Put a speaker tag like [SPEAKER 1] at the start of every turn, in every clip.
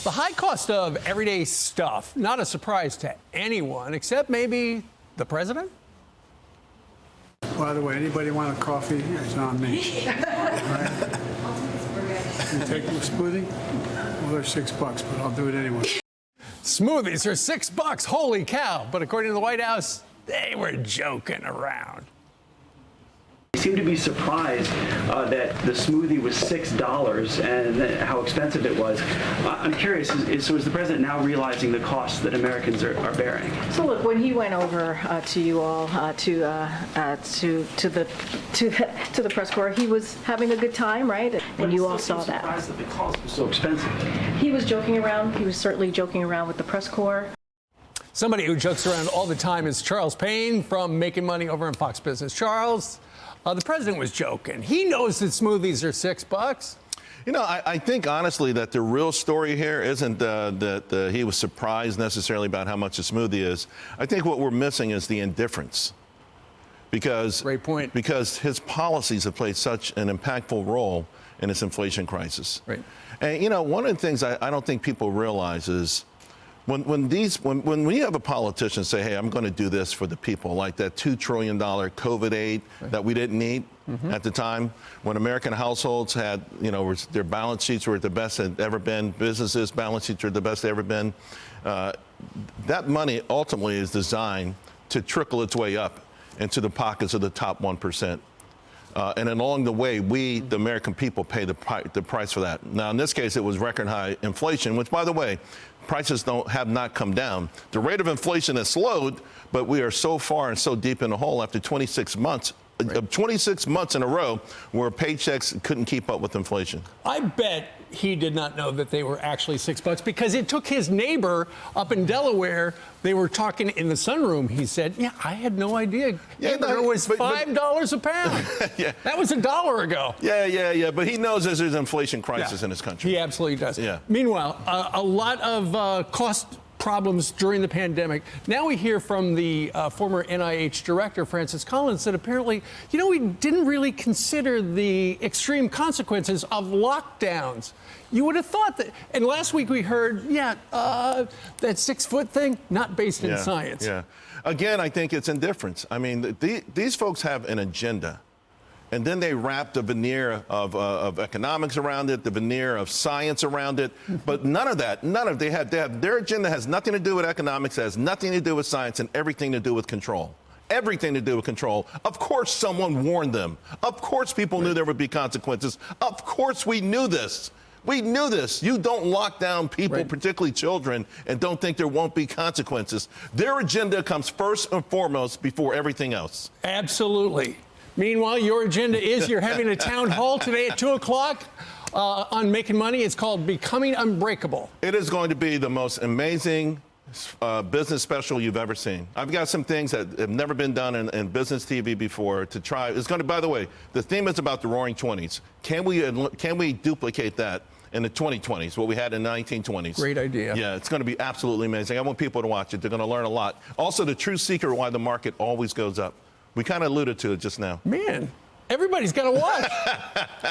[SPEAKER 1] The high cost of everyday stuff, not a surprise to anyone, except maybe the president?
[SPEAKER 2] By the way, anybody want a coffee? It's on me. Right? You take a smoothie? Well, they're $6, but I'll do it anyway.
[SPEAKER 1] Smoothies are $6. Holy cow. But according to the White House, they were joking around.
[SPEAKER 3] They seem to be surprised that the smoothie was $6 and how expensive it was. I'm curious, so is the president now realizing the costs that Americans are bearing?
[SPEAKER 4] So look, when he went over to you all to the press corps, he was having a good time, right? And you all saw that.
[SPEAKER 3] Surprised that the cost was so expensive.
[SPEAKER 4] He was joking around. He was certainly joking around with the press corps.
[SPEAKER 1] Somebody who jokes around all the time is Charles Payne from Making Money over in Fox Business. Charles, the president was joking. He knows that smoothies are $6.
[SPEAKER 5] You know, I think honestly that the real story here isn't that he was surprised necessarily about how much a smoothie is. I think what we're missing is the indifference. Because,
[SPEAKER 1] great point.
[SPEAKER 5] Because his policies have played such an impactful role in this inflation crisis.
[SPEAKER 1] Right.
[SPEAKER 5] And, you know, one of the things I don't think people realize is when we have a politician say, hey, I'm going to do this for the people, like that $2 trillion COVID aid that we didn't need at the time, when American households had, you know, their balance sheets were the best they'd ever been, businesses' balance sheets were the best they've ever been, that money ultimately is designed to trickle its way up into the pockets of the top 1%. And along the way, we, the American people, pay the price for that. Now, in this case, it was record high inflation, which, by the way, prices have not come down. The rate of inflation has slowed, but we are so far and so deep in the hole after 26 months. Right. 26 months in a row where paychecks couldn't keep up with inflation.
[SPEAKER 1] I bet he did not know that they were actually $6 because it took his neighbor up in Delaware. They were talking in the sunroom. He said, yeah, I had no idea. Yeah, it was $5 a pound. Yeah. That was $1 ago.
[SPEAKER 5] Yeah. But he knows there's an inflation crisis in his country.
[SPEAKER 1] He absolutely does.
[SPEAKER 5] Yeah.
[SPEAKER 1] Meanwhile, a lot of cost problems during the pandemic. Now we hear from the former NIH director, Francis Collins, that apparently, you know, we didn't really consider the extreme consequences of lockdowns. You would have thought that, and last week we heard, that 6 foot thing, not based in science.
[SPEAKER 5] Yeah. Again, I think it's indifference. I mean, these folks have an agenda. And then they wrap the veneer of economics around it, the veneer of science around it. But none of that, their agenda has nothing to do with economics, has nothing to do with science, and everything to do with control. Everything to do with control. Of course, someone warned them. Of course, people knew there would be consequences. Of course, we knew this. We knew this. You don't lock down people, particularly children, and don't think there won't be consequences. Their agenda comes first and foremost before everything else.
[SPEAKER 1] Absolutely. Meanwhile, your agenda is you're having a town hall today at 2 o'clock on Making Money. It's called Becoming Unbreakable.
[SPEAKER 5] It is going to be the most amazing business special you've ever seen. I've got some things that have never been done in business TV before to try. It's going to, by the way, the theme is about the Roaring 20s. Can we duplicate that in the 2020s, what we had in the 1920s?
[SPEAKER 1] Great idea.
[SPEAKER 5] Yeah, it's going to be absolutely amazing. I want people to watch it. They're going to learn a lot. Also, the true secret why the market always goes up. We kind of alluded to it just now.
[SPEAKER 1] Man, everybody's got to watch.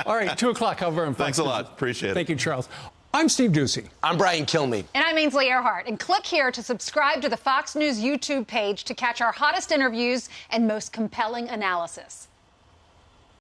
[SPEAKER 1] All right, 2 o'clock over on Fox.
[SPEAKER 5] Thanks a lot. Appreciate it.
[SPEAKER 1] Thank you, Charles. I'm Steve Ducey.
[SPEAKER 6] I'm Brian Kilmeade.
[SPEAKER 7] And I'm Ainsley Earhart. And click here to subscribe to the Fox News YouTube page to catch our hottest interviews and most compelling analysis.